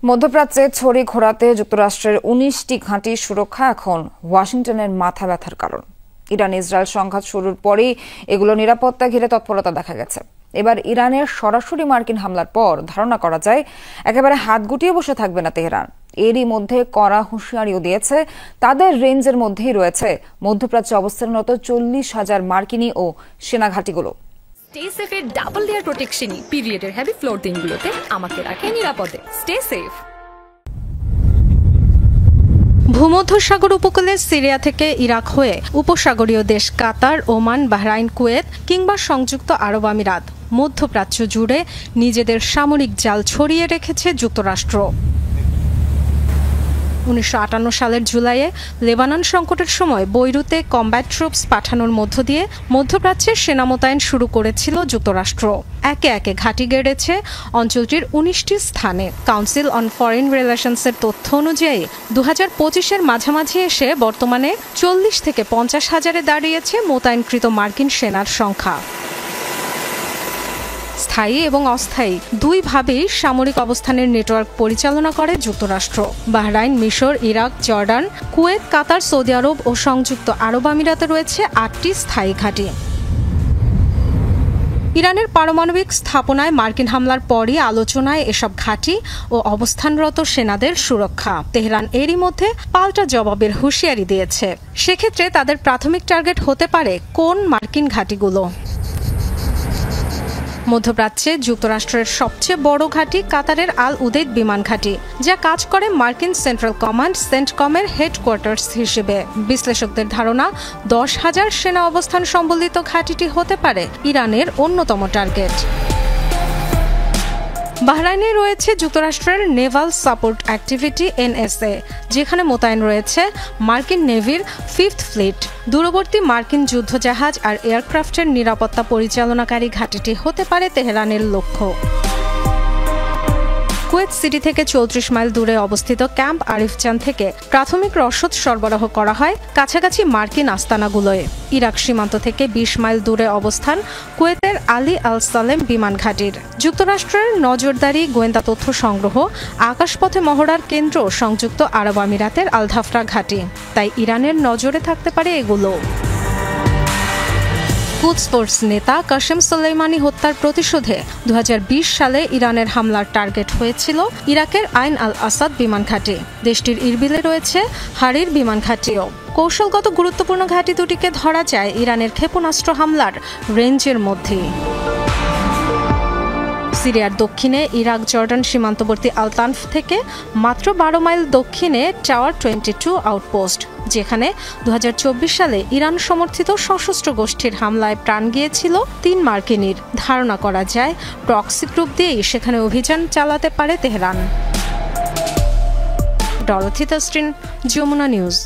মধ্যপ্রাচ্যে ছড়ি ঘোরাতে যুক্তরাষ্ট্রের ১৯টি ঘাঁটির সুরক্ষা এখন ওয়াশিংটনের মাথা ব্যথার কারণ। ইরান ইসরায়েল সংঘাত শুরুর পরই এগুলো নিরাপত্তা ঘিরে তৎপরতা দেখা গেছে। এবার ইরানের সরাসরি মার্কিন হামলার পর ধারণা করা যায় একেবারে হাত গুটিয়ে বসে থাকবে না তেহরান। এরই মধ্যে কড়া হুঁশিয়ারিও দিয়েছে তাদের রেঞ্জের মধ্যেই রয়েছে মধ্যপ্রাচ্যে অবস্থানরত ৪০,০০০ মার্কিনী ও সেনা ঘাঁটিগুলো। স্টে সেফের ডাবল লেয়ার প্রোটেকশনই পিরিয়ডের হেভি ফ্লোর দিনগুলোতে আমাকে রাখে নিরাপদে। Stay safe. ভূমধ্যসাগর উপকূলে সিরিয়া থেকে ইরাক হয়ে উপসাগরীয় দেশ কাতার, ওমান, বাহরাইন, কুয়েত কিংবা সংযুক্ত আরব আমিরাত মধ্যপ্রাচ্য জুড়ে নিজেদের সামরিক জাল ছড়িয়ে রেখেছে যুক্তরাষ্ট্র। ১৯৫৮ সালের জুলাইয়ে লেবানন সংকটের সময় বৈরুতে কমব্যাট ট্রুপস পাঠানোর মধ্য দিয়ে মধ্যপ্রাচ্যে সেনা মোতায়েন শুরু করেছিল যুক্তরাষ্ট্র। একে একে ঘাঁটি গেড়েছে অঞ্চলটির ১৯টি স্থানে। কাউন্সিল অন ফরেন রিলেশনসের তথ্য অনুযায়ী ২০২৫-এর মাঝামাঝি এসে বর্তমানে ৪০ থেকে ৫০ হাজারে দাঁড়িয়েছে মোতায়েনকৃত মার্কিন সেনার সংখ্যা। স্থায়ী এবং অস্থায়ী দুইভাবেই সামরিক অবস্থানের নেটওয়ার্ক পরিচালনা করে যুক্তরাষ্ট্র। বাহরাইন, মিশর, ইরাক, জর্ডান, কুয়েত, কাতার, সৌদি আরব ও সংযুক্ত আরব আমিরাতে রয়েছে ৮টি স্থায়ী ঘাঁটি। ইরানের পারমাণবিক স্থাপনায় মার্কিন হামলার পরই আলোচনায় এসব ঘাঁটি ও অবস্থানরত সেনাদের সুরক্ষা। তেহরান এরই মধ্যে পাল্টা জবাবের হুঁশিয়ারি দিয়েছে। সেক্ষেত্রে তাদের প্রাথমিক টার্গেট হতে পারে কোন মার্কিন ঘাঁটিগুলো। মধ্যপ্রাচ্যে যুক্তরাষ্ট্রের সবচেয়ে বড় ঘাঁটি কাতারের আল উদেইদ বিমান ঘাঁটি, যা কাজ করে মার্কিন সেন্ট্রাল কমান্ড সেন্টকমের হেডকোয়ার্টার্স হিসেবে। বিশ্লেষকদের ধারণা ১০,০০০ সেনা অবস্থান সম্বলিত ঘাঁটিটি হতে পারে ইরানের অন্যতম টার্গেট। বাহরাইনে রয়েছে যুক্তরাষ্ট্রের নেভাল সাপোর্ট অ্যাক্টিভিটি NSA, যেখানে মোতায়েন রয়েছে মার্কিন নেভির 5th ফ্লিট। দূরবর্তী মার্কিন যুদ্ধজাহাজ আর এয়ারক্রাফটের নিরাপত্তা পরিচালনাকারী ঘাঁটিটি হতে পারে তেহরানের লক্ষ্য। কুয়েত সিটি থেকে ৩৪ মাইল দূরে অবস্থিত ক্যাম্প আরিফজান থেকে প্রাথমিক রসদ সরবরাহ করা হয় কাছাকাছি মার্কিন আস্তানাগুলোয়। ইরাক সীমান্ত থেকে ২০ মাইল দূরে অবস্থান কুয়েতের আলী আল সালেম বিমান ঘাঁটির। যুক্তরাষ্ট্রের নজরদারি, গোয়েন্দা তথ্য সংগ্রহ, আকাশপথে মহড়ার কেন্দ্র সংযুক্ত আরব আমিরাতের আল ধাফরা ঘাঁটি। তাই ইরানের নজরে থাকতে পারে এগুলো। কুদস ফোর্স নেতা কাশেম সোলেইমানি হত্যার প্রতিশোধে ২০২০ সালে ইরানের হামলার টার্গেট হয়েছিল ইরাকের আইন আল আসাদ বিমান ঘাঁটি। দেশটির ইরবিলে রয়েছে হারির বিমান ঘাঁটিও। কৌশলগত গুরুত্বপূর্ণ ঘাঁটি দুটিকে ধরা যায় ইরানের ক্ষেপণাস্ত্র হামলার রেঞ্জের মধ্যেই। সিরিয়ার দক্ষিণে ইরাক জর্ডান সীমান্তবর্তী আলতানফ থেকে মাত্র ১২ মাইল দক্ষিণে টাওয়ার 22 আউটপোস্ট, যেখানে ২০২৪ সালে ইরান সমর্থিত সশস্ত্র গোষ্ঠীর হামলায় প্রাণ গিয়েছিল ৩ মার্কিনীর। ধারণা করা যায় প্রক্সি গ্রুপ দিয়েই সেখানে অভিযান চালাতে পারে Tehran. Dorothy Tasrin, Jamuna news.